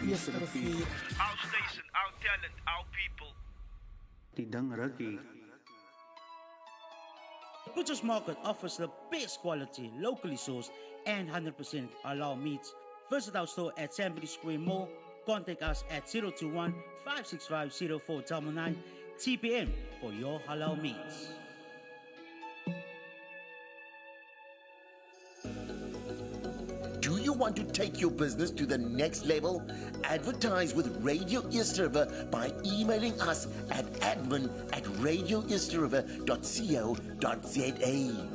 Yesterday, Our station, our talent, our people. Tidang Ragi. Butcher's Market offers the best quality, locally sourced, and 100% halal meats. Visit our store at Sambry Square Mall. Contact us at 021 565 0499 TPM for your halal meats. Do you want to take your business to the next level? Advertise with Radio East River by emailing us at admin@radioeastriver.co.za.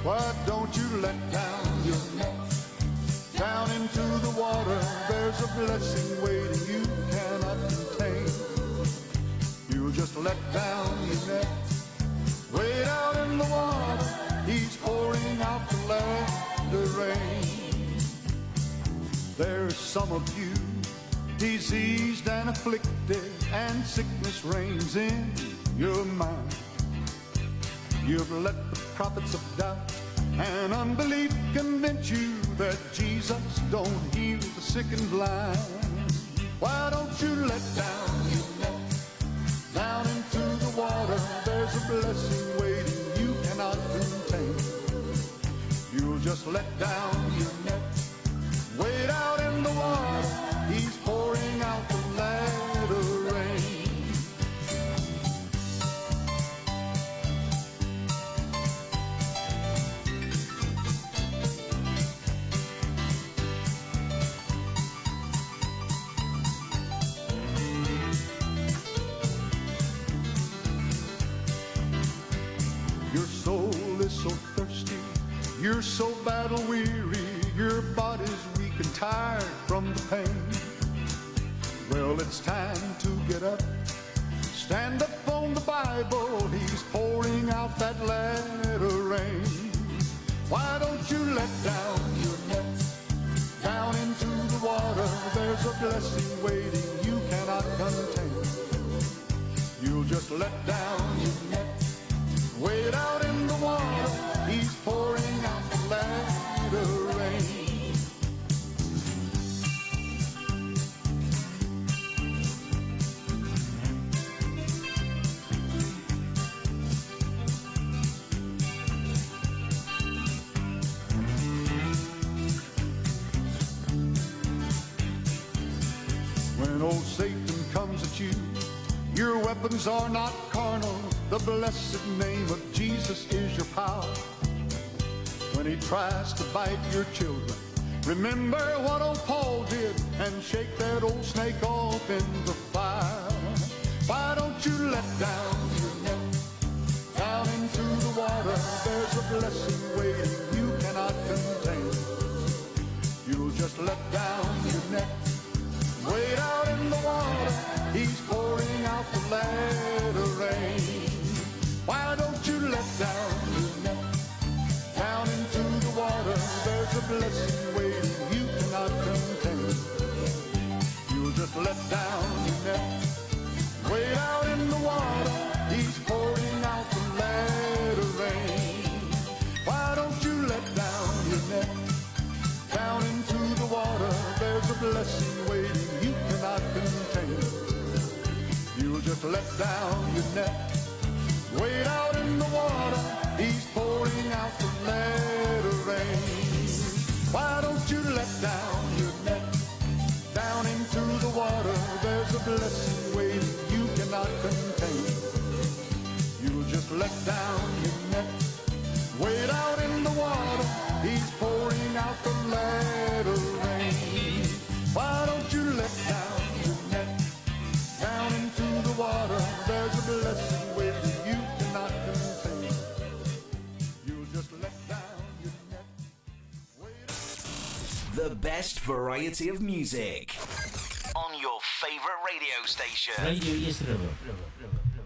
Why don't you let down your net down into the water? There's a blessing waiting you cannot contain. You just let down your net, wade out in the water. He's pouring out the laughter rain. There's some of you diseased and afflicted, and sickness reigns in your mind. You've let the prophets of doubt and unbelief convince you that Jesus don't heal the sick and blind. Why don't you let down your net down into the water? There's a blessing waiting you cannot contain. You'll just let down your net, wade out in the water. He's pouring out the latter rain. Your soul is so thirsty, you're so battle weary, your body's weak and tired from the pain. Well, it's time to get up, stand up on the Bible. He's pouring out that latter rain. Why don't you let down your net down into the water? There's a blessing waiting you cannot contain. You'll just let down your net, wade out in the water. He's pouring out the latter rain. When old Satan comes at you, your weapons are not carnal. The blessed name of Jesus is your power. When he tries to bite your children, remember what old Paul did and shake that old snake off in the fire. Why don't you let down your net down into the water? There's a blessing waiting you cannot contain. You'll just let down your net, wade out in the water. He's pouring out the latter rain. Why don't you let down your net down into the water? There's a blessing waiting you cannot contain. You'll just let down your net, wade out in the water. He's pouring out the latter rain. Why don't you let down your net down into the water? There's a blessing waiting you cannot contain. You'll just let down your net, wade out in the water. He's pouring out the latter rain. Why don't you let down your net down into the water? There's a blessing waiting you cannot contain. You'll just let down your net, wade out in the water. He's pouring out the latter rain. Why don't you let down your net down into the water? There's a blessing waiting you cannot contain. You'll just let down your net. The best variety of music on your favorite radio station. Radio East River.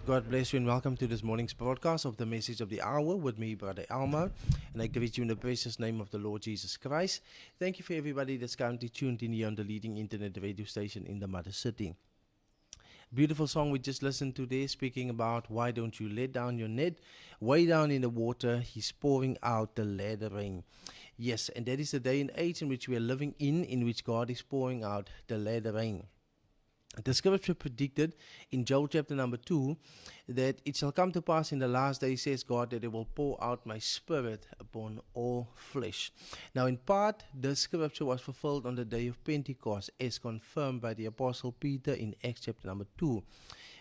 God bless you and welcome to this morning's broadcast of the Message of the Hour with me, Brother Elmo. And I greet you in the precious name of the Lord Jesus Christ. Thank you for everybody that's currently tuned in here on the leading internet radio station in the Mother City. Beautiful song we just listened to there, speaking about why don't you let down your net. Way down in the water, he's pouring out the latter rain. Yes, and that is the day and age in which we are living in which God is pouring out the latter rain. The scripture predicted in Joel chapter number 2 that it shall come to pass in the last days, says God, that I will pour out my spirit upon all flesh. Now, in part, the scripture was fulfilled on the day of Pentecost, as confirmed by the Apostle Peter in Acts chapter number 2.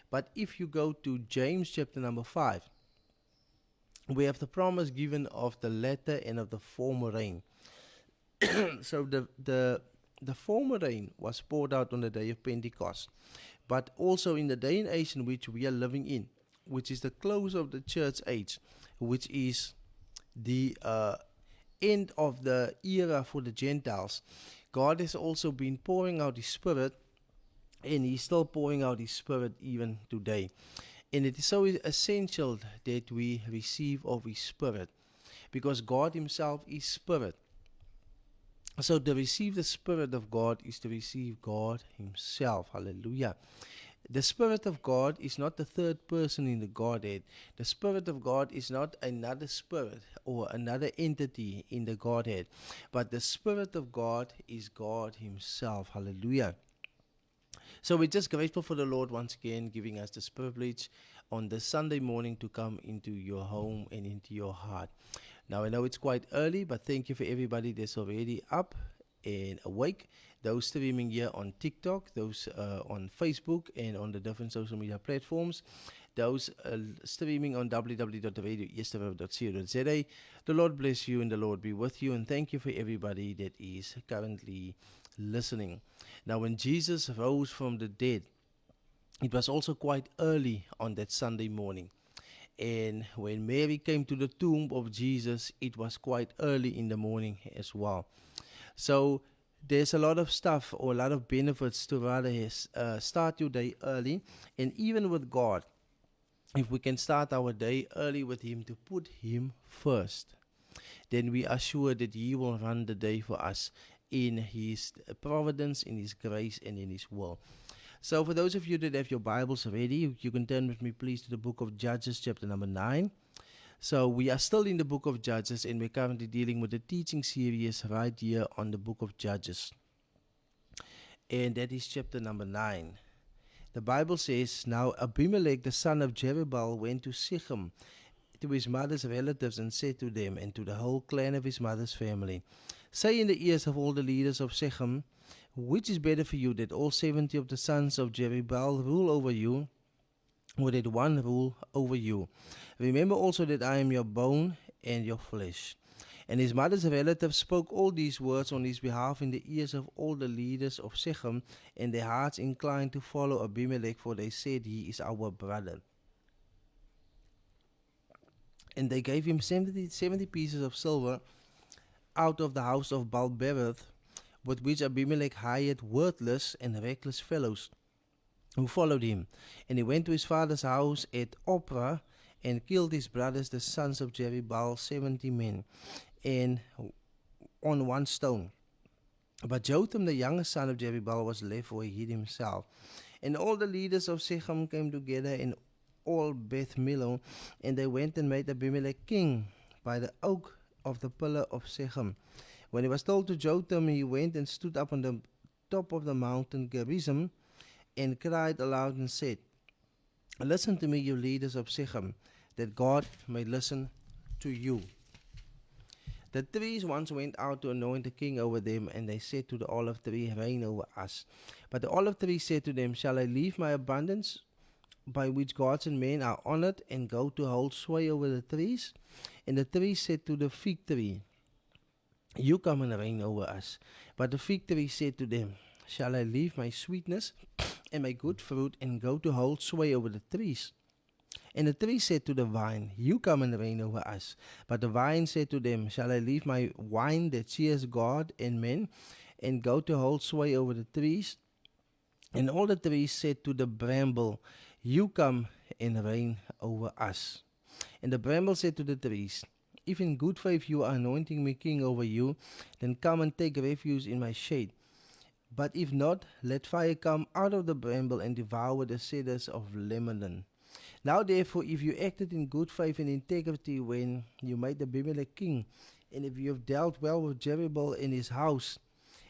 But if you go to James chapter number 5, we have the promise given of the latter and of the former rain. So the former rain was poured out on the day of Pentecost, but also in the day and age in which we are living in, which is the close of the church age, which is the end of the era for the Gentiles. God has also been pouring out His Spirit, and He's still pouring out His Spirit even today. And it is so essential that we receive of His Spirit, because God Himself is Spirit. So to receive the Spirit of God is to receive God Himself. Hallelujah. The Spirit of God is not the third person in the Godhead. The Spirit of God is not another spirit or another entity in the Godhead. But the Spirit of God is God Himself. Hallelujah. So we're just grateful for the Lord once again giving us this privilege on this Sunday morning to come into your home and into your heart. Now, I know it's quite early, but thank you for everybody that's already up and awake. Those streaming here on TikTok, those on Facebook and on the different social media platforms, those streaming on www.radioeasterriver.co.za. The Lord bless you and the Lord be with you. And thank you for everybody that is currently listening. Now, when Jesus rose from the dead, it was also quite early on that Sunday morning. And when Mary came to the tomb of Jesus, it was quite early in the morning as well. So there's a lot of stuff or a lot of benefits to rather start your day early. And even with God, if we can start our day early with Him, to put Him first, then we are sure that He will run the day for us in His providence, in His grace, and in His will. So for those of you that have your Bibles ready, you can turn with me please to the book of Judges chapter number 9. So we are still in the book of Judges, and we're currently dealing with the teaching series right here on the book of Judges. And that is chapter number 9. The Bible says, Now Abimelech the son of Jerubbaal went to Shechem, to his mother's relatives, and said to them and to the whole clan of his mother's family, Say in the ears of all the leaders of Shechem, which is better for you, that all 70 of the sons of Jerubbaal rule over you, or that one rule over you? Remember also that I am your bone and your flesh. And his mother's relatives spoke all these words on his behalf in the ears of all the leaders of Shechem, and their hearts inclined to follow Abimelech, for they said, He is our brother. And they gave him 70 pieces of silver out of the house of Baal-berith, with which Abimelech hired worthless and reckless fellows who followed him. And he went to his father's house at Ophrah and killed his brothers, the sons of Jerubbaal, 70 men, and on one stone. But Jotham, the youngest son of Jerubbaal, was left where he hid himself. And all the leaders of Shechem came together in all Beth Millo, and they went and made Abimelech king by the oak of the pillar of Shechem. When he was told to Jotham, he went and stood up on the top of the mountain Gerizim and cried aloud and said, Listen to me, you leaders of Shechem, that God may listen to you. The trees once went out to anoint a king over them, and they said to the olive tree, Reign over us. But the olive tree said to them, Shall I leave my abundance, by which gods and men are honored, and go to hold sway over the trees? And the tree said to the fig tree, You come and reign over us. But the fig tree said to them, Shall I leave my sweetness and my good fruit, and go to hold sway over the trees? And the tree said to the vine, You come and reign over us. But the vine said to them, Shall I leave my wine that cheers God and men, and go to hold sway over the trees? And all the trees said to the bramble, you come and reign over us. And the bramble said to the trees, if in good faith you are anointing me king over you, then come and take refuge in my shade. But if not, let fire come out of the bramble and devour the cedars of Lebanon. Now therefore, if you acted in good faith and integrity when you made Abimelech king, and if you have dealt well with Jerubbaal and his house,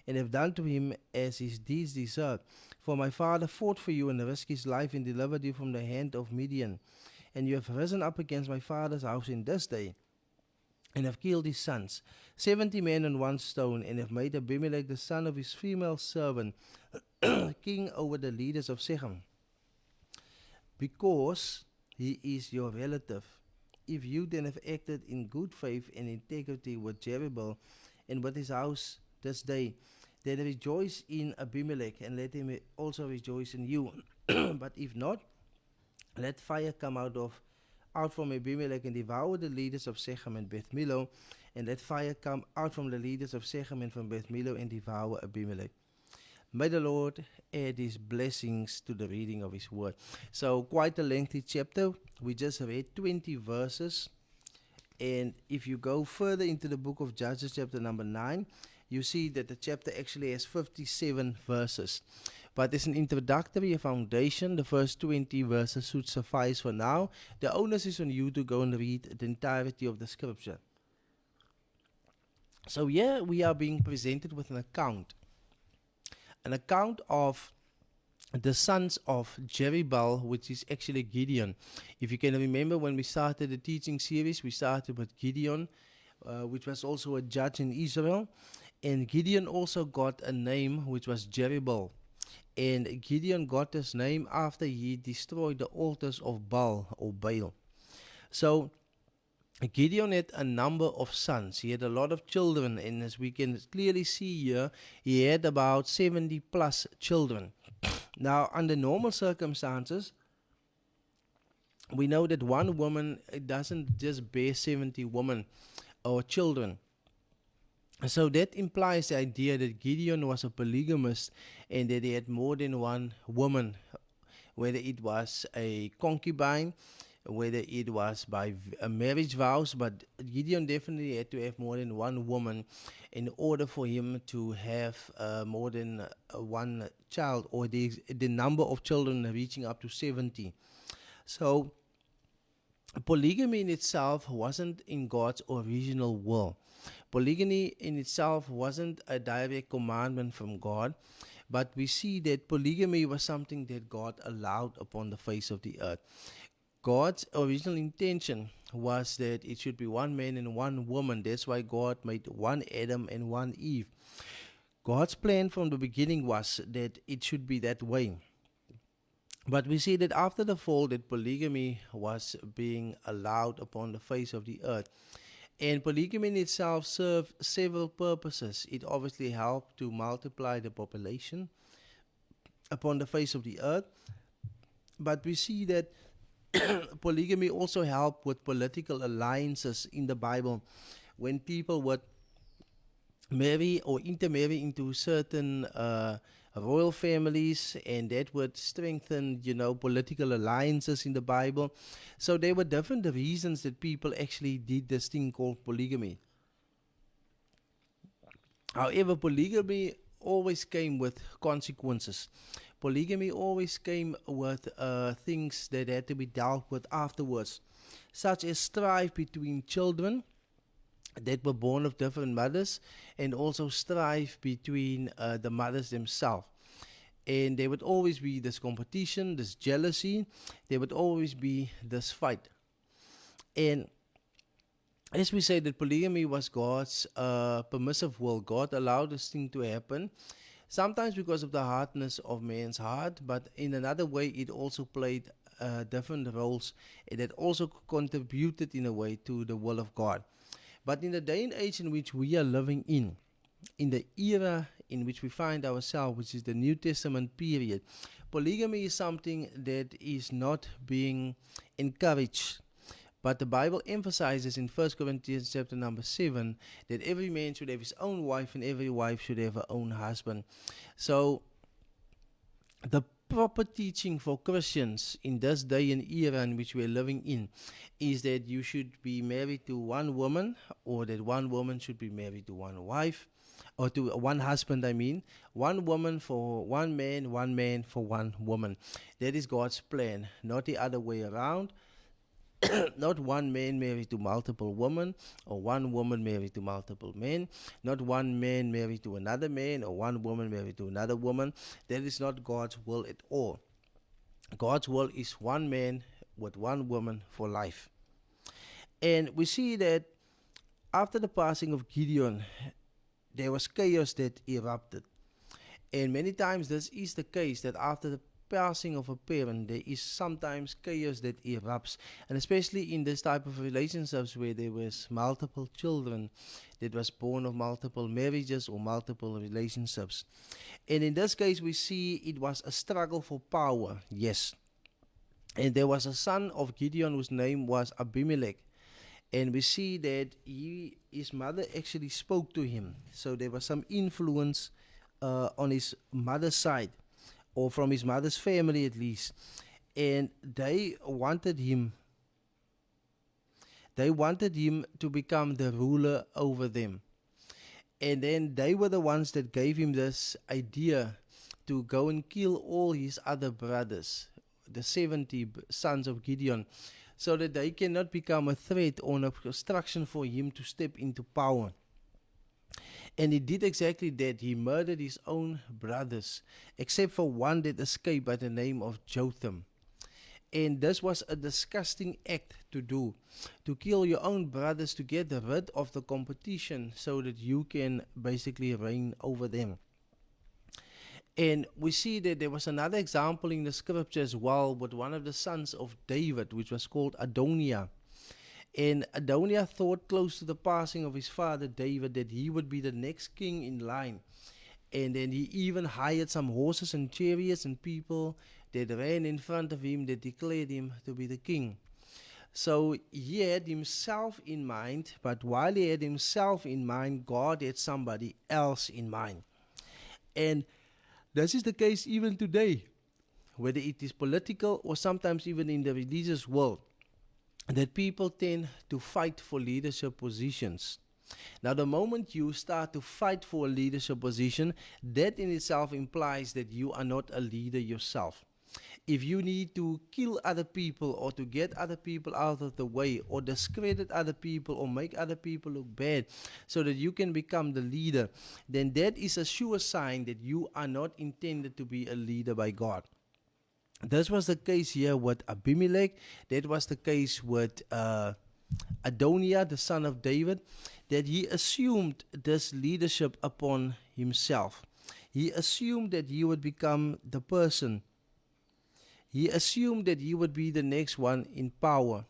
and have done to him as his deeds deserve, for my father fought for you and risked his life and delivered you from the hand of Midian, and you have risen up against my father's house in this day, and have killed his sons, 70 men on one stone, and have made Abimelech the son of his female servant king over the leaders of Shechem, because he is your relative. If you then have acted in good faith and integrity with Jerubbaal and with his house this day, then rejoice in Abimelech, and let him also rejoice in you. But if not, let fire come out from Abimelech and devour the leaders of Shechem and Beth Millo, and let fire come out from the leaders of Shechem and from Beth Millo and devour Abimelech. May the Lord add his blessings to the reading of his word. So quite a lengthy chapter. We just read 20 verses. And if you go further into the book of Judges chapter number 9, you see that the chapter actually has 57 verses. But as an introductory foundation, the first 20 verses should suffice for now. The onus is on you to go and read the entirety of the scripture. So here we are being presented with an account of the sons of Jerubbaal, which is actually Gideon. If you can remember, when we started the teaching series, we started with Gideon, which was also a judge in Israel. And Gideon also got a name, which was Jerubbaal. And Gideon got his name after he destroyed the altars of Baal or Baal. So Gideon had a number of sons. He had a lot of children, and as we can clearly see here, he had about 70 plus children. Now, under normal circumstances, we know that one woman doesn't just bear 70 women or children. So that implies the idea that Gideon was a polygamist and that he had more than one woman, whether it was a concubine, whether it was by a marriage vows, but Gideon definitely had to have more than one woman in order for him to have more than one child, or the number of children reaching up to 70. So polygamy in itself wasn't in God's original will. Polygamy in itself wasn't a direct commandment from God, but we see that polygamy was something that God allowed upon the face of the earth. God's original intention was that it should be one man and one woman. That's why God made one Adam and one Eve. God's plan from the beginning was that it should be that way. But we see that after the fall, that polygamy was being allowed upon the face of the earth. And polygamy in itself served several purposes. It obviously helped to multiply the population upon the face of the earth. But we see that polygamy also helped with political alliances in the Bible. When people would marry or intermarry into certain royal families, and that would strengthen, political alliances in the Bible. So there were different reasons that people actually did this thing called polygamy. However, polygamy always came with consequences. Polygamy always came with things that had to be dealt with afterwards, such as strife between children that were born of different mothers, and also strife between the mothers themselves. And there would always be this competition, this jealousy. There would always be this fight. And as we say, that polygamy was God's permissive will. God allowed this thing to happen, sometimes because of the hardness of man's heart, but in another way it also played different roles, and it also contributed in a way to the will of God. But in the day and age in which we are living in the era in which we find ourselves, which is the New Testament period, polygamy is something that is not being encouraged. But the Bible emphasizes in 1 Corinthians chapter number 7 that every man should have his own wife and every wife should have her own husband. So the proper teaching for Christians in this day and era in which we're living in is that you should be married to one woman, or that one woman should be married to one wife, or to one husband, I mean. One woman for one man for one woman. That is God's plan, not the other way around. Not one man married to multiple women, or one woman married to multiple men. Not one man married to another man, or one woman married to another woman. That is not God's will at all. God's will is one man with one woman for life. And we see that after the passing of Gideon, there was chaos that erupted. And many times this is the case, that after the passing of a parent, there is sometimes chaos that erupts, and especially in this type of relationships where there was multiple children that was born of multiple marriages or multiple relationships. And in this case we see it was a struggle for power, yes. And there was a son of Gideon whose name was Abimelech, and we see that his mother actually spoke to him, so there was some influence on his mother's side, or from his mother's family at least, and they wanted him to become the ruler over them. And then they were the ones that gave him this idea to go and kill all his other brothers, the 70 sons of Gideon, so that they cannot become a threat or an obstruction for him to step into power. And he did exactly that. He murdered his own brothers, except for one that escaped by the name of Jotham. And this was a disgusting act to do, to kill your own brothers, to get rid of the competition so that you can basically reign over them. And we see that there was another example in the scripture as well with one of the sons of David, which was called Adoniah. And Adoniah thought, close to the passing of his father David, that he would be the next king in line. And then he even hired some horses and chariots and people that ran in front of him, that declared him to be the king. So he had himself in mind, but while he had himself in mind, God had somebody else in mind. And this is the case even today, whether it is political or sometimes even in the religious world, that people tend to fight for leadership positions. Now, the moment you start to fight for a leadership position, that in itself implies that you are not a leader yourself. If you need to kill other people, or to get other people out of the way, or discredit other people, or make other people look bad so that you can become the leader, then that is a sure sign that you are not intended to be a leader by God. This was the case here with Abimelech. That was the case with Adoniah, the son of David, that he assumed this leadership upon himself. He assumed that he would become the person. He assumed that he would be the next one in power,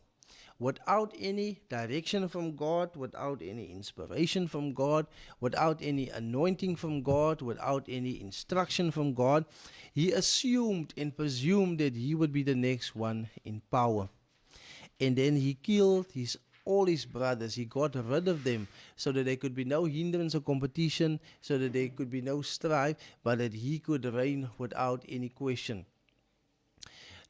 without any direction from God, without any inspiration from God, without any anointing from God, without any instruction from God. He assumed and presumed that he would be the next one in power. And then he killed all his brothers. He got rid of them so that there could be no hindrance or competition, so that there could be no strife, but that he could reign without any question.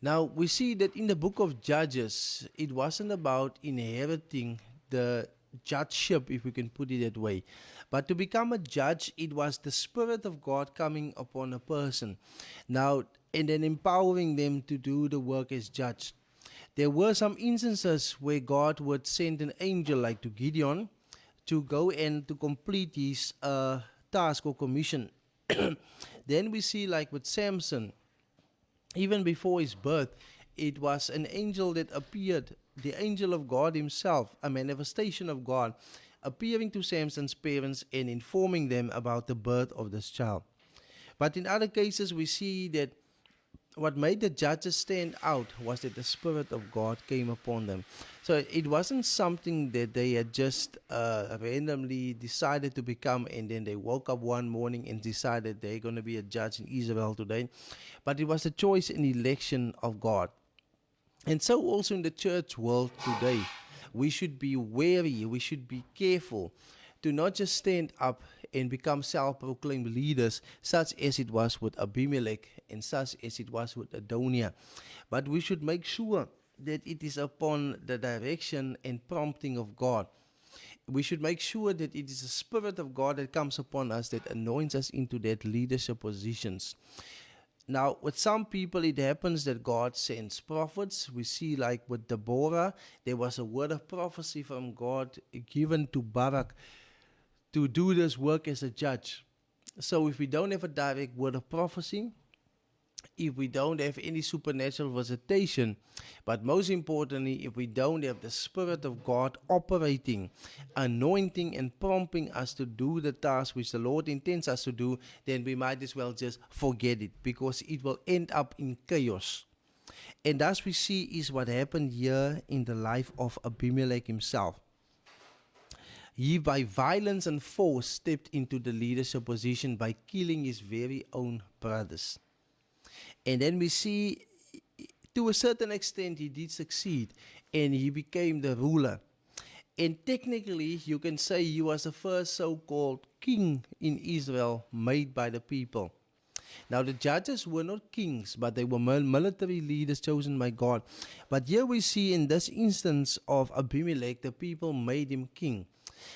Now, we see that in the book of Judges, it wasn't about inheriting the judgeship, if we can put it that way. But to become a judge, it was the Spirit of God coming upon a person. Now, and then empowering them to do the work as judge. There were some instances where God would send an angel, like to Gideon, to go and to complete his task or commission. Then we see, like with Samson, even before his birth, it was an angel that appeared, the angel of God himself, a manifestation of God, appearing to Samson's parents and informing them about the birth of this child. But in other cases, we see that what made the judges stand out was that the Spirit of God came upon them. So it wasn't something that they had just randomly decided to become, and then they woke up one morning and decided they're going to be a judge in Israel today. But it was a choice and election of God. And so also in the church world today, we should be wary, we should be careful to not just stand up and become self-proclaimed leaders, such as it was with Abimelech and such as it was with Adoniah. But we should make sure that it is upon the direction and prompting of God. We should make sure that it is the Spirit of God that comes upon us that anoints us into that leadership positions. Now, with some people, it happens that God sends prophets. We see, like with Deborah, there was a word of prophecy from God given to Barak to do this work as a judge. So if we don't have a direct word of prophecy, if we don't have any supernatural visitation, but most importantly, if we don't have the Spirit of God operating, anointing and prompting us to do the task which the Lord intends us to do, then we might as well just forget it, because it will end up in chaos. And as we see is what happened here in the life of Abimelech himself. He by violence and force stepped into the leadership position by killing his very own brothers. And then we see, to a certain extent, he did succeed, and he became the ruler. And technically, you can say he was the first so-called king in Israel made by the people. Now, the judges were not kings, but they were military leaders chosen by God. But here we see in this instance of Abimelech, the people made him king.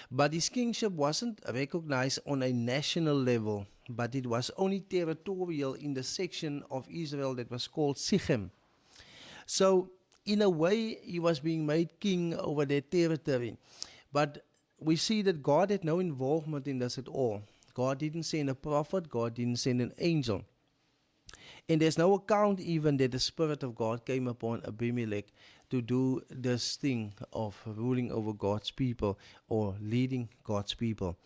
But his kingship wasn't recognized on a national level, but it was only territorial in the section of Israel that was called Sichem. So, in a way, he was being made king over their territory. But we see that God had no involvement in this at all. God didn't send a prophet, God didn't send an angel. And there's no account even that the Spirit of God came upon Abimelech to do this thing of ruling over God's people or leading God's people.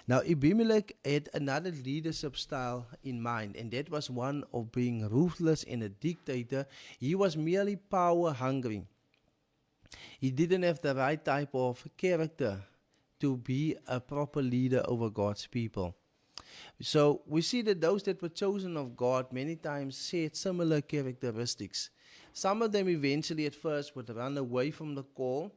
Now, Abimelech had another leadership style in mind, and that was one of being ruthless and a dictator. He was merely power hungry. He didn't have the right type of character to be a proper leader over God's people. So we see that those that were chosen of God many times shared similar characteristics. Some of them eventually at first would run away from the call,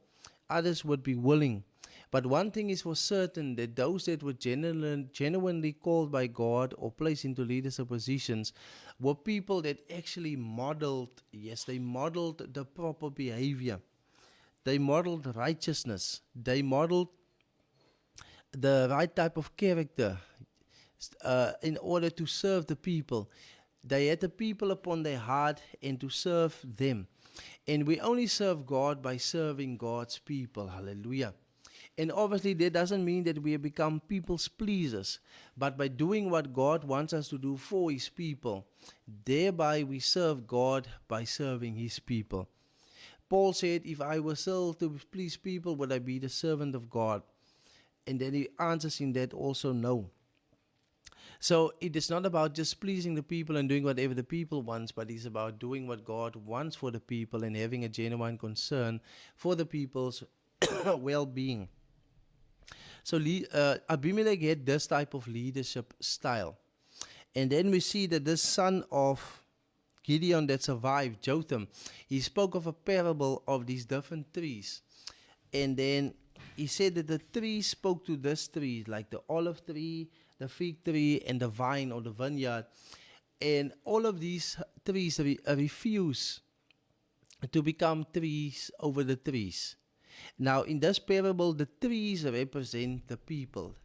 others would be willing. But one thing is for certain, that those that were genuinely called by God or placed into leadership positions were people that actually modeled the proper behavior. They modeled righteousness. They modeled the right type of character in order to serve the people. They had the people upon their heart and to serve them. And we only serve God by serving God's people. Hallelujah. And obviously that doesn't mean that we have become people's pleasers, but by doing what God wants us to do for His people, thereby we serve God by serving His people. Paul said, if I were still to please people, would I be the servant of God? And then he answers in that also no. So it is not about just pleasing the people and doing whatever the people wants, but it's about doing what God wants for the people and having a genuine concern for the people's well-being. So Abimelech had this type of leadership style. And then we see that this son of Gideon that survived, Jotham, he spoke of a parable of these different trees. And then he said that the trees spoke to this tree, like the olive tree, the fig tree, and the vine or the vineyard. And all of these trees refuse to become trees over the trees. Now, in this parable, the trees represent the people.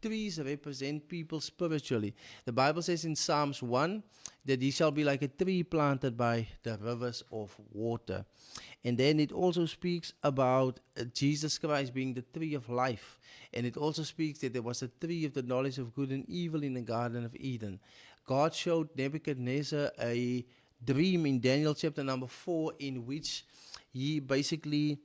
Trees represent people spiritually. The Bible says in Psalms 1 that he shall be like a tree planted by the rivers of water. And then it also speaks about Jesus Christ being the tree of life. And it also speaks that there was a tree of the knowledge of good and evil in the Garden of Eden. God showed Nebuchadnezzar a dream in Daniel chapter number 4 in which he basically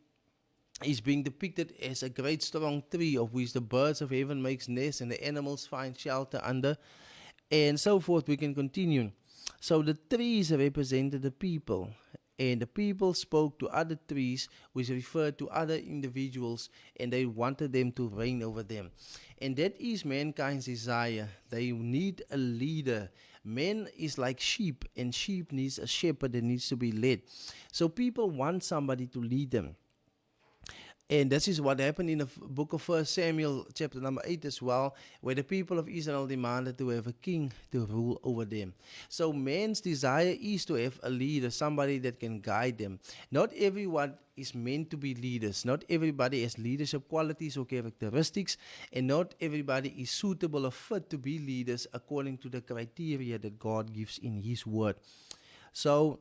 is being depicted as a great strong tree of which the birds of heaven makes nests and the animals find shelter under, and so forth. We can continue. So the trees represented the people, and the people spoke to other trees which referred to other individuals, and they wanted them to reign over them. And that is mankind's desire. They need a leader. Man is like sheep, and sheep needs a shepherd that needs to be led. So people want somebody to lead them. And this is what happened in the book of 1 Samuel, chapter number 8 as well, where the people of Israel demanded to have a king to rule over them. So man's desire is to have a leader, somebody that can guide them. Not everyone is meant to be leaders. Not everybody has leadership qualities or characteristics, and not everybody is suitable or fit to be leaders according to the criteria that God gives in His Word. So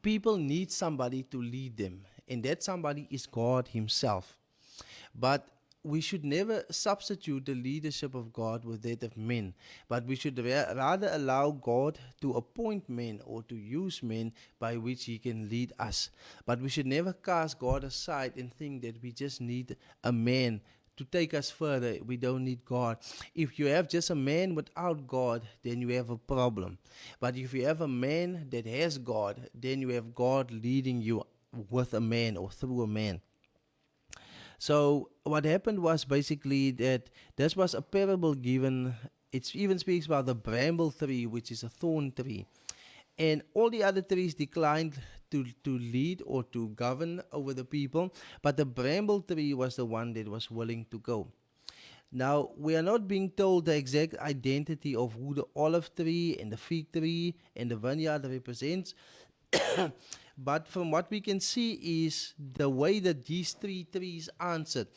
people need somebody to lead them, and that somebody is God Himself. But we should never substitute the leadership of God with that of men, but we should rather allow God to appoint men or to use men by which He can lead us. But we should never cast God aside and think that we just need a man to take us further. We don't need God. If you have just a man without God, then you have a problem. But if you have a man that has God, then you have God leading you with a man or through a man. So what happened was basically that this was a parable given. It even speaks about the bramble tree, which is a thorn tree. And all the other trees declined to lead or to govern over the people, but the bramble tree was the one that was willing to go. Now, we are not being told the exact identity of who the olive tree and the fig tree and the vineyard represents, but from what we can see is the way that these three trees answered.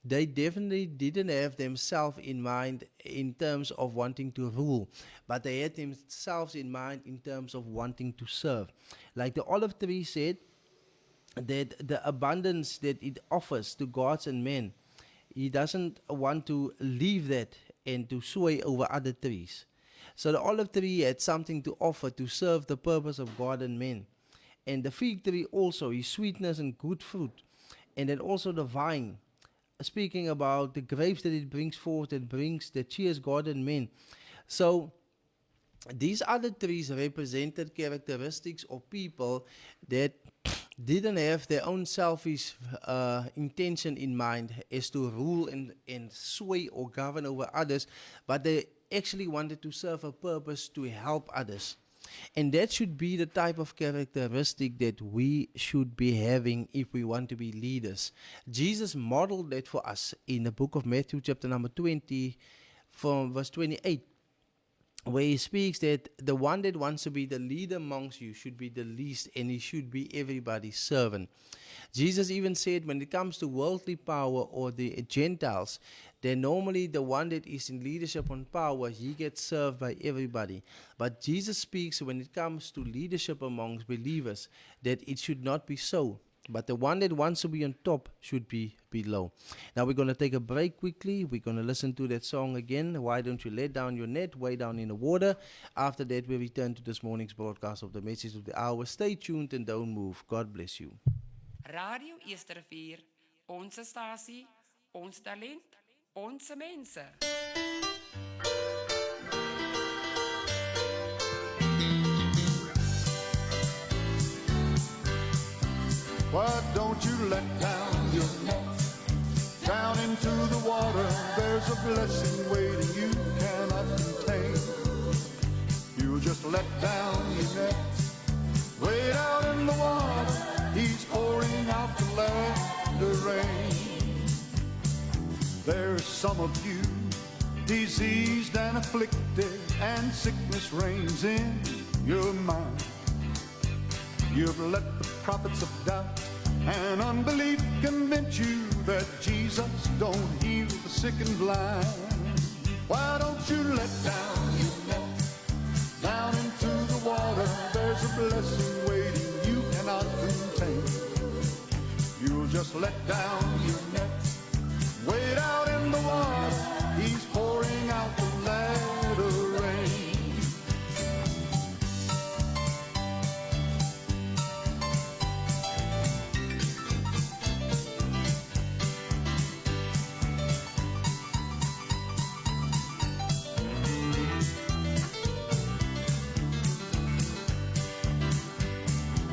They definitely didn't have themselves in mind in terms of wanting to rule, but they had themselves in mind in terms of wanting to serve. Like the olive tree said, that the abundance that it offers to gods and men, he doesn't want to leave that and to sway over other trees. So the olive tree had something to offer to serve the purpose of God and men. And the fig tree also, his sweetness and good fruit. And then also the vine, speaking about the grapes that it brings forth, that cheers God and men. So these other trees represented characteristics of people that didn't have their own selfish intention in mind as to rule and sway or govern over others, but they actually wanted to serve a purpose to help others. And that should be the type of characteristic that we should be having if we want to be leaders. Jesus modeled that for us in the book of Matthew chapter number 20 from verse 28, where he speaks that the one that wants to be the leader amongst you should be the least, and he should be everybody's servant. Jesus even said when it comes to worldly power or the Gentiles, then normally the one that is in leadership and power, he gets served by everybody. But Jesus speaks when it comes to leadership amongst believers, that it should not be so. But the one that wants to be on top should be below. Now we're going to take a break quickly. We're going to listen to that song again. Why don't you let down your net way down in the water? After that, we return to this morning's broadcast of the Message of the Hour. Stay tuned and don't move. God bless you. Radio Eersterrivier, onze stasie, ons talent, onze mensen. Why don't you let down your net down into the water? There's a blessing waiting you cannot contain. You just let down your net, wade out in the water. He's pouring out the latter rain. There's some of you diseased and afflicted, and sickness reigns in your mind. You've let the prophets of doubt and unbelief convince you that Jesus don't heal the sick and blind. Why don't you let down your net down into the water? There's a blessing waiting you cannot contain. You'll just let down your net, wade out in the water. He's pouring out the latter rain.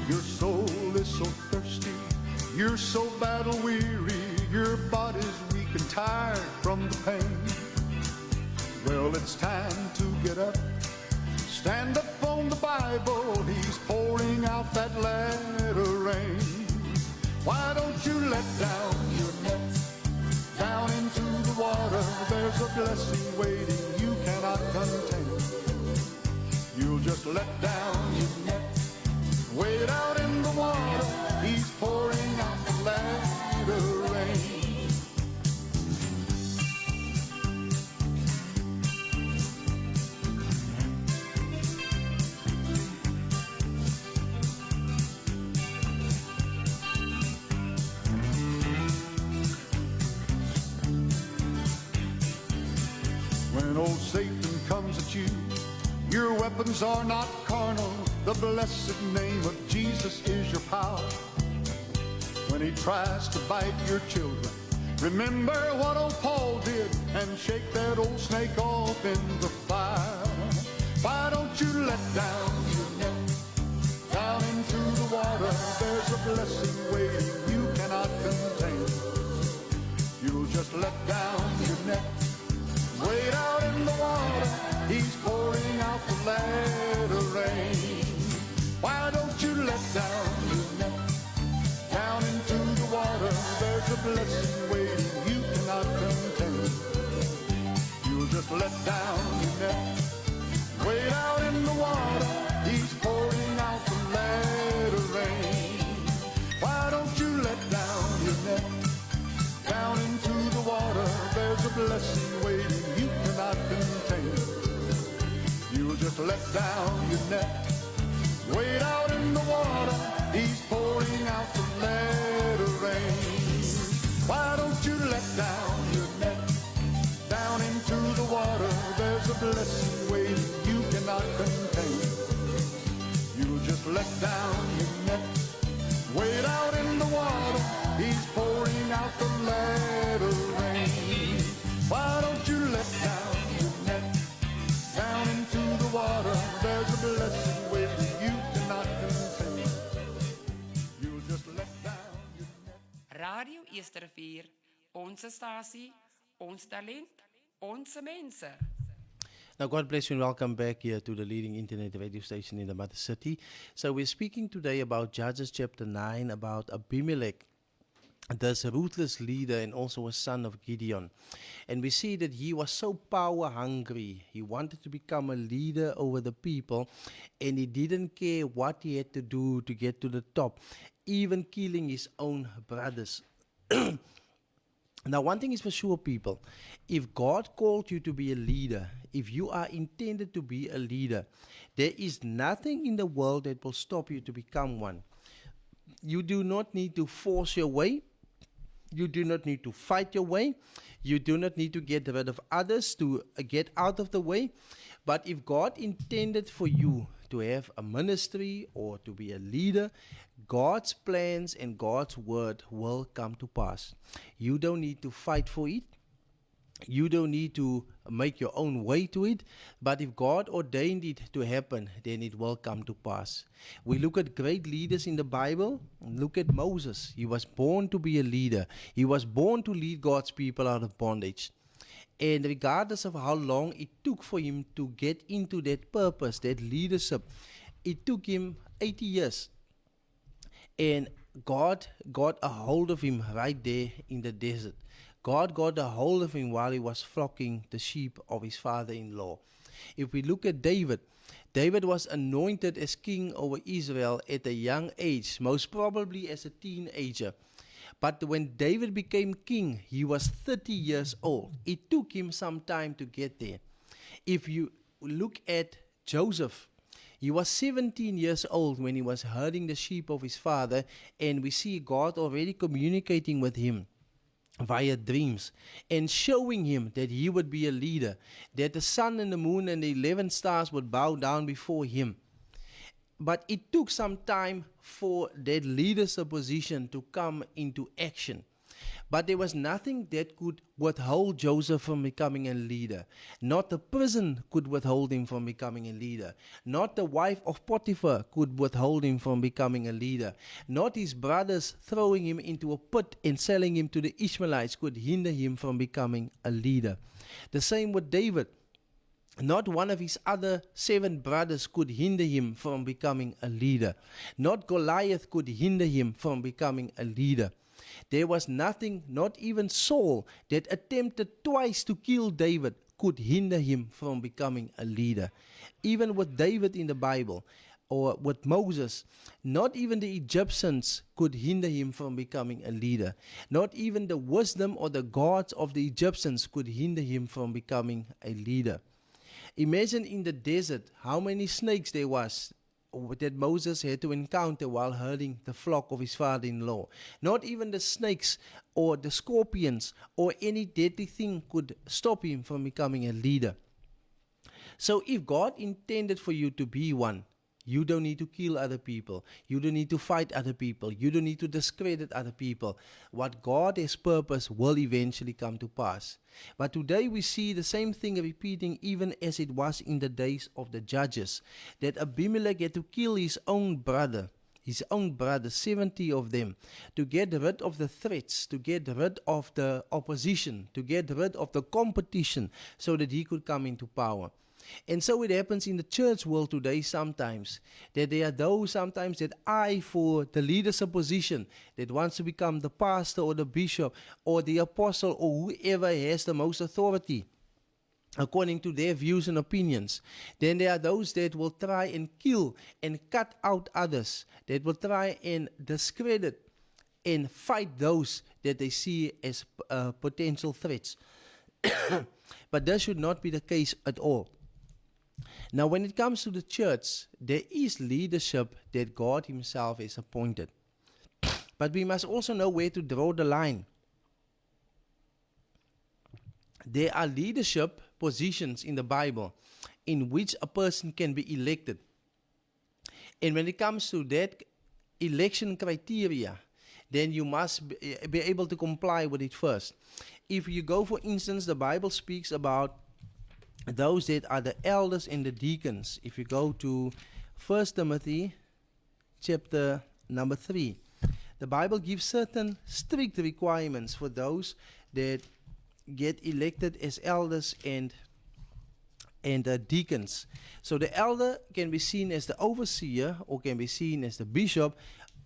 Your soul is so thirsty, you're so battle weary, your body's weak and tired from the pain. Well, it's time to get up, stand up on the Bible. He's pouring out that latter rain. Why don't you let down your net down into the water? There's a blessing waiting you cannot contain. You'll just let down your net, wade out in the water. He's pouring out the latter rain. When old Satan comes at you, your weapons are not carnal. The blessed name of Jesus is your power. When he tries to bite your children, remember what old Paul did and shake that old snake off in the fire. Why don't you let down your net down into the water? There's a blessing waiting you cannot contain. You'll just let down your net, wade out in the water. He's pouring out the latter rain. Why don't you let down your net down into the water? There's a blessing waiting you cannot contain. You'll just let down your net, wade out in the water. He's pouring out the latter rain. Why don't you let down your net down into the water? There's a blessing waiting you cannot contain. You'll just let down your net, wade out in the water. He's pouring out the latter rain. Why don't you let down your net down into the water? There's a blessing waiting you cannot contain. You'll just let down your net, wade out in the water. He's pouring out the latter rain. Why don't you let down your net down into the water? There's a blessing waiting you cannot contain. You'll just let down your net. Radio Eersterivier, onze stasie, ons talent, onze mensen. Now, God bless you and welcome back here to the leading internet radio station in the Mother City. So, we're speaking today about Judges chapter 9, about Abimelech, this ruthless leader and also a son of Gideon. And we see that he was so power hungry. He wanted to become a leader over the people, and he didn't care what he had to do to get to the top, even killing his own brothers. Now, one thing is for sure, people. If God called you to be a leader, if you are intended to be a leader, there is nothing in the world that will stop you to become one. You do not need to force your way. You do not need to fight your way. You do not need to get rid of others to get out of the way. But if God intended for you to have a ministry or to be a leader, God's plans and God's word will come to pass. You don't need to fight for it. You don't need to make your own way to it. But if God ordained it to happen, then it will come to pass. We look at great leaders in the Bible. Look at Moses. He was born to be a leader. He was born to lead God's people out of bondage. And regardless of how long it took for him to get into that purpose, that leadership, it took him 80 years. And God got a hold of him right there in the desert. God got a hold of him while he was flocking the sheep of his father-in-law. If we look at David, David was anointed as king over Israel at a young age, most probably as a teenager. But when David became king, he was 30 years old. It took him some time to get there. If you look at Joseph, he was 17 years old when he was herding the sheep of his father, and we see God already communicating with him via dreams and showing him that he would be a leader, that the sun and the moon and the 11 stars would bow down before him. But it took some time for that leadership position to come into action. But there was nothing that could withhold Joseph from becoming a leader. Not the prison could withhold him from becoming a leader. Not the wife of Potiphar could withhold him from becoming a leader. Not his brothers throwing him into a pit and selling him to the Ishmaelites could hinder him from becoming a leader. The same with David. Not one of his other 7 brothers could hinder him from becoming a leader. Not Goliath could hinder him from becoming a leader. There was nothing, not even Saul, that attempted twice to kill David, could hinder him from becoming a leader. Even with David in the Bible, or with Moses, not even the Egyptians could hinder him from becoming a leader. Not even the wisdom or the gods of the Egyptians could hinder him from becoming a leader. Imagine in the desert how many snakes there was that Moses had to encounter while herding the flock of his father-in-law. Not even the snakes or the scorpions or any deadly thing could stop him from becoming a leader. So if God intended for you to be one, you don't need to kill other people. You don't need to fight other people. You don't need to discredit other people. What God has purposed will eventually come to pass. But today we see the same thing repeating even as it was in the days of the judges. That Abimelech had to kill his own brother, 70 of them, to get rid of the threats, to get rid of the opposition, to get rid of the competition so that he could come into power. And so it happens in the church world today sometimes, that there are those sometimes that eye for the leadership position, that wants to become the pastor or the bishop or the apostle or whoever has the most authority, according to their views and opinions. Then there are those that will try and kill and cut out others, that will try and discredit and fight those that they see as potential threats. But that should not be the case at all. Now, when it comes to the church, there is leadership that God himself has appointed. But we must also know where to draw the line. There are leadership positions in the Bible in which a person can be elected. And when it comes to that election criteria, then you must be able to comply with it first. If you go, for instance, the Bible speaks about those that are the elders and the deacons. If you go to 1 Timothy chapter number 3, the Bible gives certain strict requirements for those that get elected as elders and deacons. So the elder can be seen as the overseer, or can be seen as the bishop,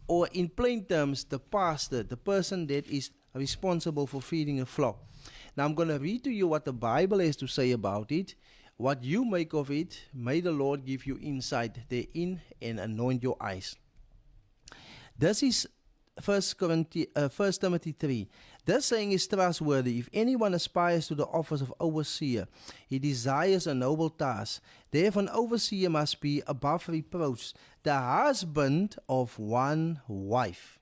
or in plain terms, the pastor, the person that is responsible for feeding a flock. Now I'm going to read to you what the Bible has to say about it. What you make of it, may the Lord give you insight therein and anoint your eyes. This is 1 Timothy 3. This saying is trustworthy. If anyone aspires to the office of overseer, he desires a noble task. Therefore an overseer must be above reproach, the husband of one wife.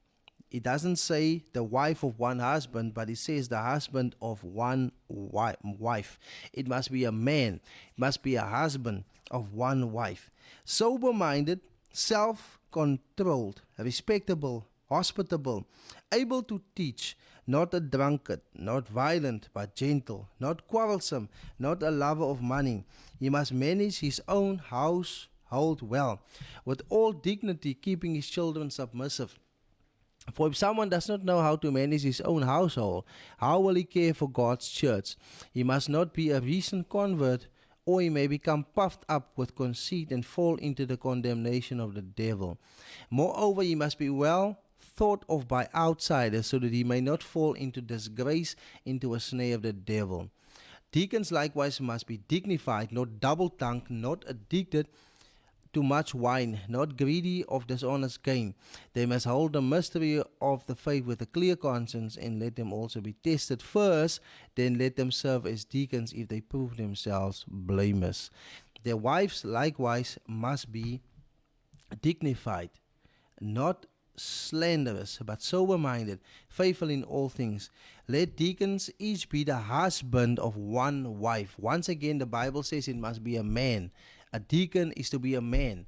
It doesn't say the wife of one husband, but it says the husband of one wife. It must be a man. It must be a husband of one wife. Sober-minded, self-controlled, respectable, hospitable, able to teach, not a drunkard, not violent, but gentle, not quarrelsome, not a lover of money. He must manage his own household well, with all dignity, keeping his children submissive. For if someone does not know how to manage his own household, how will he care for God's church? He must not be a recent convert, or he may become puffed up with conceit and fall into the condemnation of the devil. Moreover, he must be well thought of by outsiders, so that he may not fall into disgrace, into a snare of the devil. Deacons likewise must be dignified, not double-tongued, not addicted to much wine, not greedy of dishonest gain. They must hold the mystery of the faith with a clear conscience, and let them also be tested first, then let them serve as deacons if they prove themselves blameless. Their wives likewise must be dignified, not slanderous, but sober-minded, faithful in all things. Let deacons each be the husband of one wife. Once again, the Bible says it must be a man. A deacon is to be a man,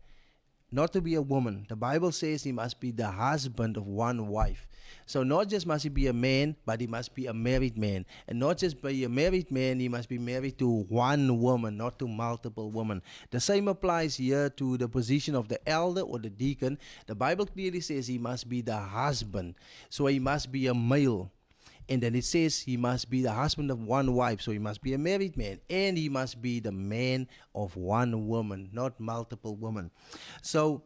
not to be a woman. The Bible says he must be the husband of one wife. So not just must he be a man, but he must be a married man. And not just be a married man, he must be married to one woman, not to multiple women. The same applies here to the position of the elder or the deacon. The Bible clearly says he must be the husband. So he must be a male. And then it says he must be the husband of one wife. So he must be a married man. And he must be the man of one woman, not multiple women. So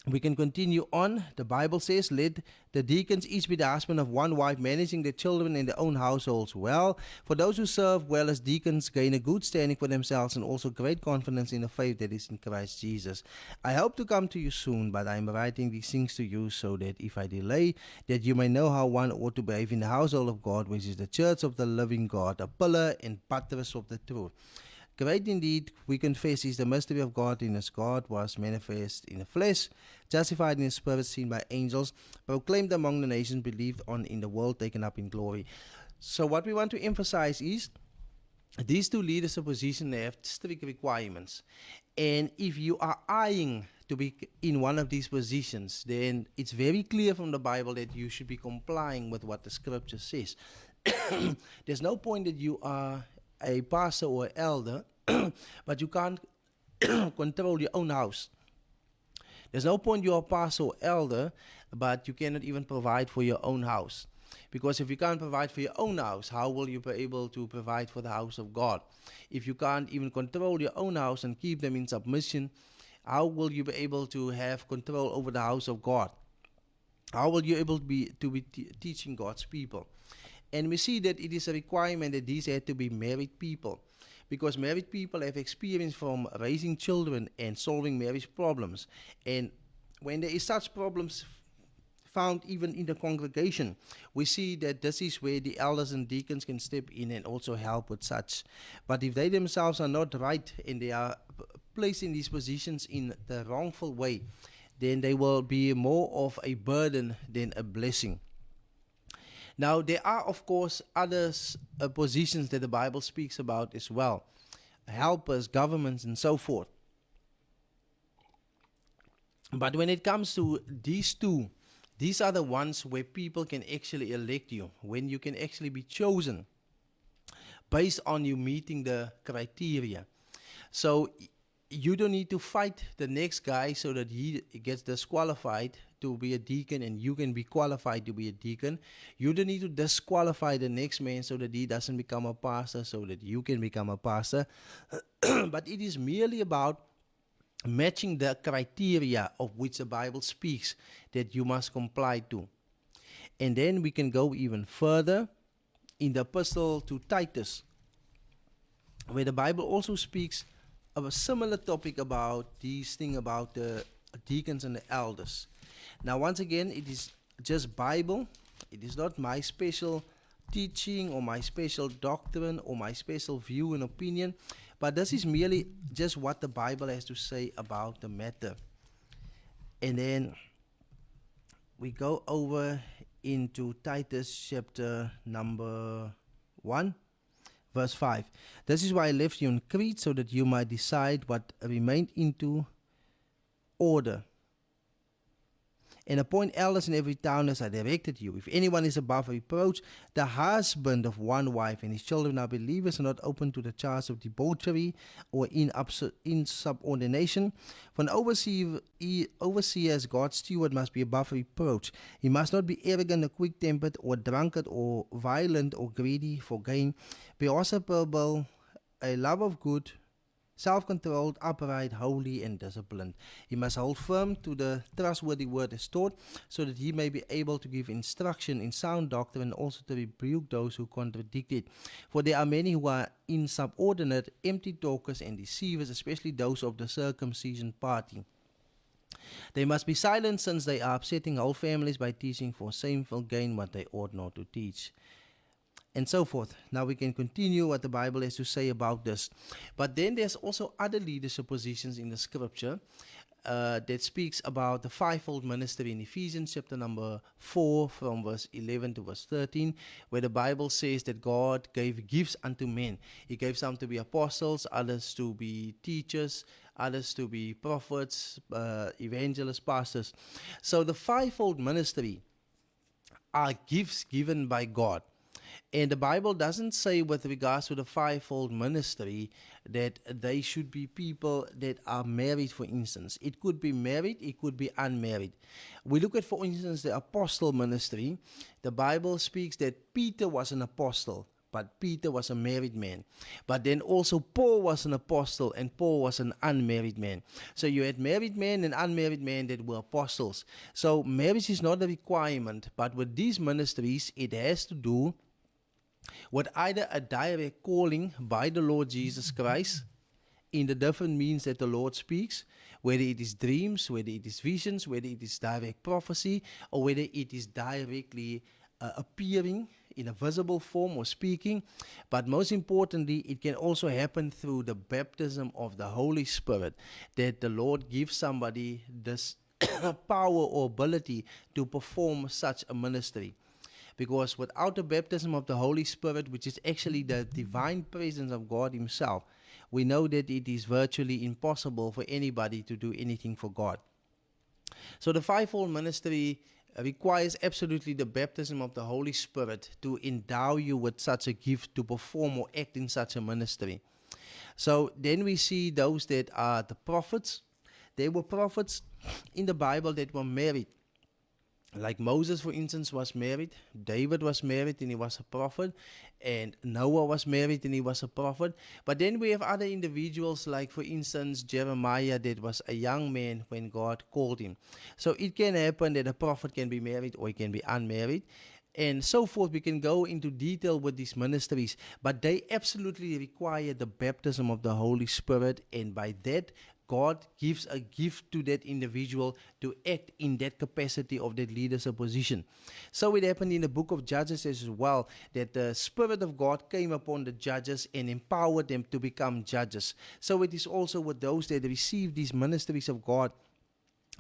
we can continue on. The Bible says, let the deacons each be the husband of one wife, managing their children in their own households well. For those who serve well as deacons gain a good standing for themselves and also great confidence in the faith that is in Christ Jesus. I hope to come to you soon, but I am writing these things to you so that if I delay, that you may know how one ought to behave in the household of God, which is the church of the living God, a pillar and buttress of the truth. Great indeed, we confess, is the mystery of God, in as God was manifest in the flesh, justified in the spirit, seen by angels, proclaimed among the nations, believed on in the world, taken up in glory. So what we want to emphasize is these two leadership positions have strict requirements. And if you are eyeing to be in one of these positions, then it's very clear from the Bible that you should be complying with what the scripture says. There's no point that you are a pastor or elder, but you can't control your own house. There's no point you're a pastor or elder, but you cannot even provide for your own house. Because if you can't provide for your own house, how will you be able to provide for the house of God? If you can't even control your own house and keep them in submission, how will you be able to have control over the house of God? How will you be able to be teaching God's people? And we see that it is a requirement that these had to be married people, because married people have experience from raising children and solving marriage problems. And when there is such problems found even in the congregation, we see that this is where the elders and deacons can step in and also help with such. But if they themselves are not right and they are placed in these positions in the wrongful way, then they will be more of a burden than a blessing. Now, there are, of course, other positions that the Bible speaks about as well. Helpers, governments, and so forth. But when it comes to these two, these are the ones where people can actually elect you, when you can actually be chosen based on you meeting the criteria. So you don't need to fight the next guy so that he gets disqualified to be a deacon and you can be qualified to be a deacon. You don't need to disqualify the next man so that he doesn't become a pastor so that you can become a pastor. But it is merely about matching the criteria of which the Bible speaks that you must comply to. And then we can go even further in the epistle to Titus, where the Bible also speaks of a similar topic about these things about the deacons and the elders. Now, once again, it is just Bible. It is not my special teaching or my special doctrine or my special view and opinion, but this is merely just what the Bible has to say about the matter. And then we go over into Titus chapter number 1. Verse 5. This is why I left you in Crete, so that you might decide what remained into order. And appoint elders in every town as I directed you. If anyone is above reproach, the husband of one wife, and his children are believers, are not open to the charge of debauchery or insubordination. For an overseer as God's steward must be above reproach. He must not be arrogant or quick-tempered or drunkard or violent or greedy for gain. Be hospitable, a love of good, self-controlled, upright, holy, and disciplined. He must hold firm to the trustworthy word as taught, so that he may be able to give instruction in sound doctrine and also to rebuke those who contradict it. For there are many who are insubordinate, empty talkers, and deceivers, especially those of the circumcision party. They must be silent, since they are upsetting whole families by teaching for shameful gain what they ought not to teach. And so forth. Now we can continue what the Bible has to say about this. But then there's also other leadership positions in the scripture that speaks about the fivefold ministry in Ephesians chapter number 4 from verse 11 to verse 13, where the Bible says that God gave gifts unto men. He gave some to be apostles, others to be teachers, others to be prophets, evangelists, pastors. So the fivefold ministry are gifts given by God. And the Bible doesn't say with regards to the fivefold ministry that they should be people that are married, for instance. It could be married, it could be unmarried. We look at, for instance, the apostle ministry. The Bible speaks that Peter was an apostle, but Peter was a married man. But then also Paul was an apostle, and Paul was an unmarried man. So you had married men and unmarried men that were apostles. So marriage is not a requirement, but with these ministries, it has to do with either a direct calling by the Lord Jesus Christ in the different means that the Lord speaks, whether it is dreams, whether it is visions, whether it is direct prophecy, or whether it is directly appearing in a visible form or speaking. But most importantly, it can also happen through the baptism of the Holy Spirit, that the Lord gives somebody this power or ability to perform such a ministry. Because without the baptism of the Holy Spirit, which is actually the divine presence of God Himself, we know that it is virtually impossible for anybody to do anything for God. So the fivefold ministry requires absolutely the baptism of the Holy Spirit to endow you with such a gift to perform or act in such a ministry. So then we see those that are the prophets. They were prophets in the Bible that were married. Like Moses, for instance, was married. David was married and he was a prophet. And Noah was married and he was a prophet. But then we have other individuals, like, for instance, Jeremiah, that was a young man when God called him. So it can happen that a prophet can be married or he can be unmarried. And so forth. We can go into detail with these ministries. But they absolutely require the baptism of the Holy Spirit. And by that, God gives a gift to that individual to act in that capacity of that leadership position. So it happened in the book of Judges as well, that the Spirit of God came upon the judges and empowered them to become judges. So it is also with those that receive these ministries of God,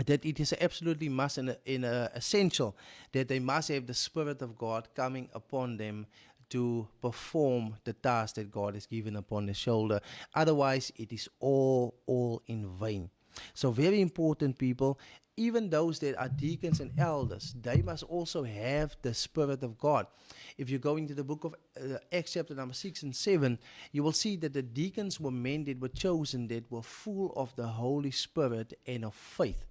that it is absolutely must and essential that they must have the Spirit of God coming upon them to perform the task that God has given upon the shoulder. Otherwise, it is all in vain. So very important, people. Even those that are deacons and elders, they must also have the Spirit of God. If you go into the book of Acts chapter number 6 and 7, you will see that the deacons were men that were chosen, that were full of the Holy Spirit and of faith.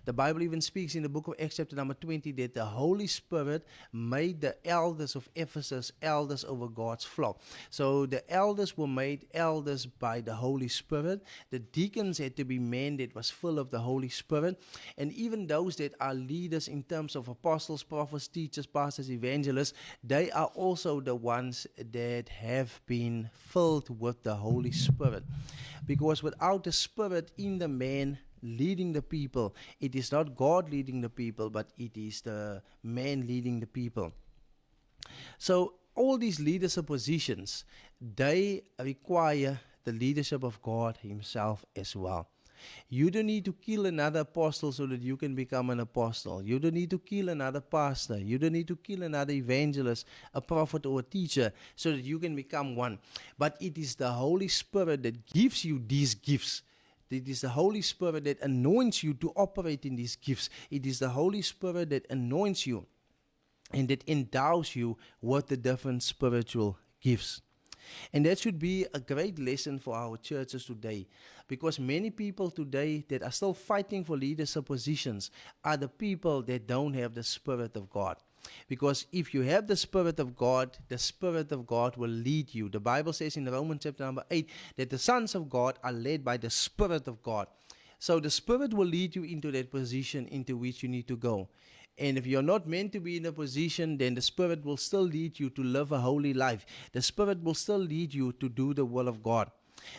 The Bible even speaks in the book of Acts chapter number 20 that the Holy Spirit made the elders of Ephesus elders over God's flock. So the elders were made elders by the Holy Spirit. The deacons had to be men that was full of the Holy Spirit. And even those that are leaders in terms of apostles, prophets, teachers, pastors, evangelists, they are also the ones that have been filled with the Holy Spirit. Because without the Spirit in the man leading the people, it is not God leading the people, but it is the man leading the people. So all these leadership positions, they require the leadership of God Himself as well. You don't need to kill another apostle so that you can become an apostle. You don't need to kill another pastor. You don't need to kill another evangelist, a prophet, or a teacher so that you can become one. But it is the Holy Spirit that gives you these gifts. It is the Holy Spirit that anoints you to operate in these gifts. It is the Holy Spirit that anoints you and that endows you with the different spiritual gifts. And that should be a great lesson for our churches today, because many people today that are still fighting for leadership positions are the people that don't have the Spirit of God. Because if you have the Spirit of God will lead you. The Bible says in Romans chapter number 8 that the sons of God are led by the Spirit of God. So the Spirit will lead you into that position into which you need to go. And if you're not meant to be in a position, then the Spirit will still lead you to live a holy life. The Spirit will still lead you to do the will of God.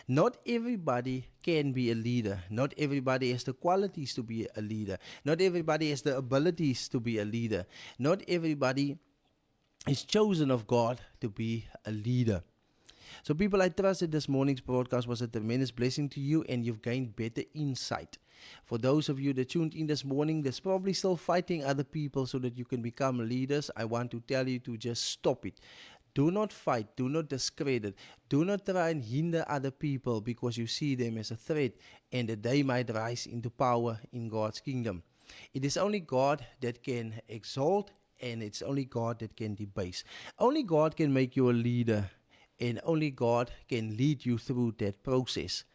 Not everybody can be a leader. Not everybody has the qualities to be a leader. Not everybody has the abilities to be a leader. Not everybody is chosen of God to be a leader. So people, I trust that this morning's broadcast was a tremendous blessing to you and you've gained better insight. For those of you that tuned in this morning, that's probably still fighting other people so that you can become leaders, I want to tell you to just stop it. Do not fight, do not discredit, do not try and hinder other people because you see them as a threat and that they might rise into power in God's kingdom. It is only God that can exalt and it's only God that can debase. Only God can make you a leader, and only God can lead you through that process.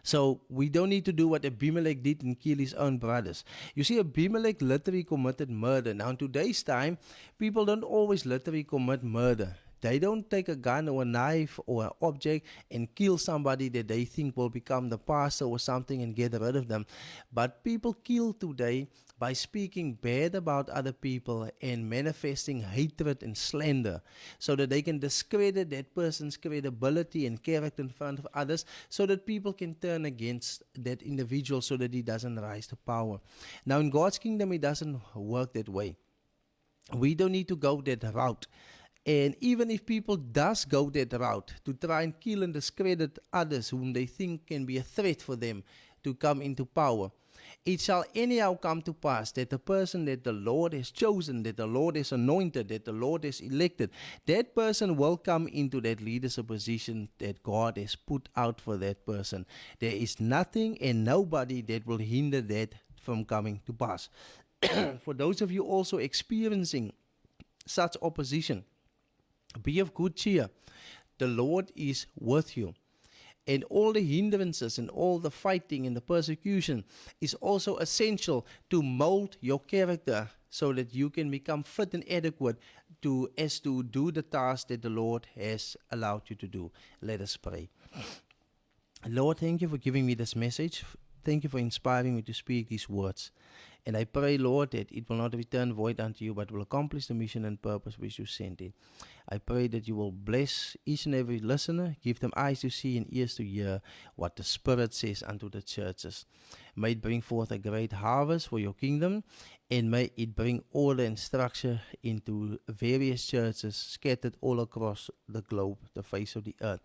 So we don't need to do what Abimelech did and kill his own brothers. You see, Abimelech literally committed murder. Now in today's time, people don't always literally commit murder. They don't take a gun or a knife or an object and kill somebody that they think will become the pastor or something and get rid of them. But people kill today by speaking bad about other people and manifesting hatred and slander, so that they can discredit that person's credibility and character in front of others, so that people can turn against that individual so that he doesn't rise to power. Now in God's kingdom, it doesn't work that way. We don't need to go that route. And even if people does go that route to try and kill and discredit others whom they think can be a threat for them to come into power, it shall anyhow come to pass that the person that the Lord has chosen, that the Lord has anointed, that the Lord has elected, that person will come into that leadership position that God has put out for that person. There is nothing and nobody that will hinder that from coming to pass. For those of you also experiencing such opposition, be of good cheer. The Lord is with you. And all the hindrances and all the fighting and the persecution is also essential to mold your character so that you can become fit and adequate to do the task that the Lord has allowed you to do. Let us pray. Lord, thank you for giving me this message. Thank you for inspiring me to speak these words. And I pray, Lord, that it will not return void unto you, but will accomplish the mission and purpose which you sent it. I pray that you will bless each and every listener, give them eyes to see and ears to hear what the Spirit says unto the churches. May it bring forth a great harvest for your kingdom, and may it bring order and structure into various churches scattered all across the globe, the face of the earth.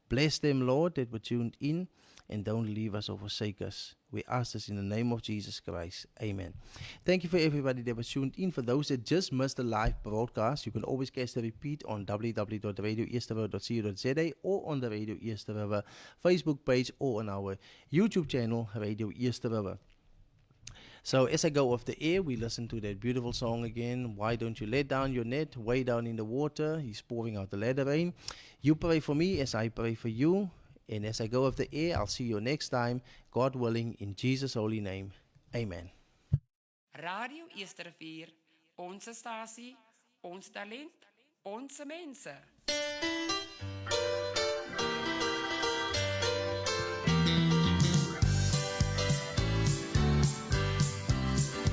Bless them, Lord, that were tuned in, and don't leave us or forsake us. We ask this in the name of Jesus Christ. Amen. Thank you for everybody that was tuned in. For those that just missed the live broadcast, you can always catch the repeat on www.radioeasterriver.co.za or on the Radio Easter River Facebook page or on our YouTube channel, Radio Easter River. So as I go off the air, we listen to that beautiful song again. Why don't you let down your net? Way down in the water, he's pouring out the latter rain. You pray for me as I pray for you. And as I go off the air, I'll see you next time, God willing, in Jesus' holy name. Amen. Radio Easterrivier, onze stasie, ons talent, onze mensen.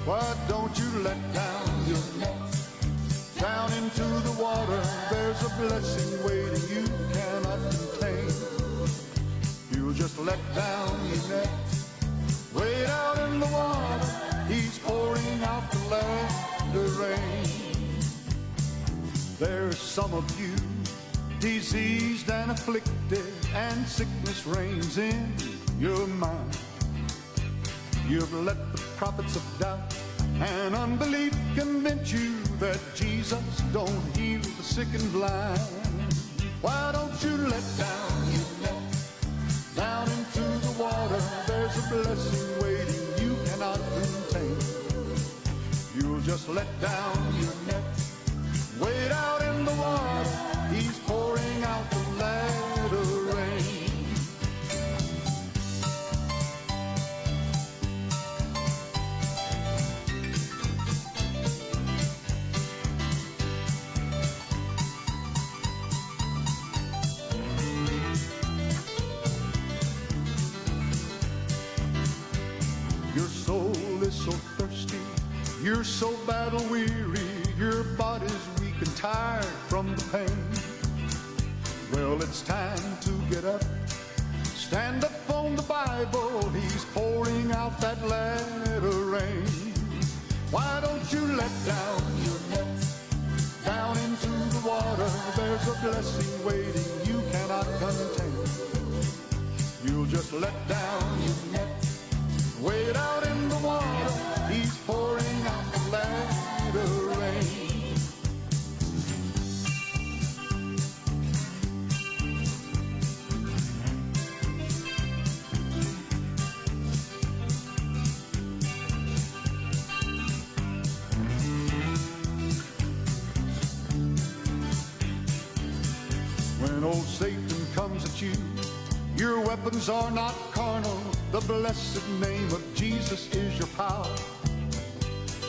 Why don't you let down your net? Down into the water, there's a blessing waiting you cannot contain. You just let down your net, way out in the water, he's pouring out the latter rain. There's some of you diseased and afflicted, and sickness reigns in your mind. You've let the prophets of doubt and unbelief convince you that Jesus don't heal the sick and blind. Why don't you let down your net? Down into the water, there's a blessing waiting you cannot contain. You'll just let down your net, wade out in the water, he's pouring out the latter rain. Your soul is so thirsty, you're so battle weary, your body's weak and tired from the pain. Well, it's time to get up, stand up on the Bible, he's pouring out that latter rain. Why don't you let down your net? Down into the water, there's a blessing waiting you cannot contain. You'll just let down your net, wade out in the water, he's pouring out the latter rain. When old Satan comes at you, your weapons are not carnal. The blessed name of Jesus is your power.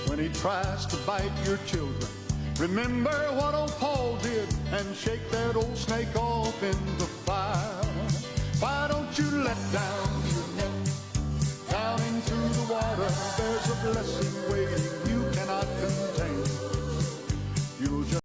When he tries to bite your children, remember what old Paul did and shake that old snake off in the fire. Why don't you let down your net down into the water? There's a blessing waiting you.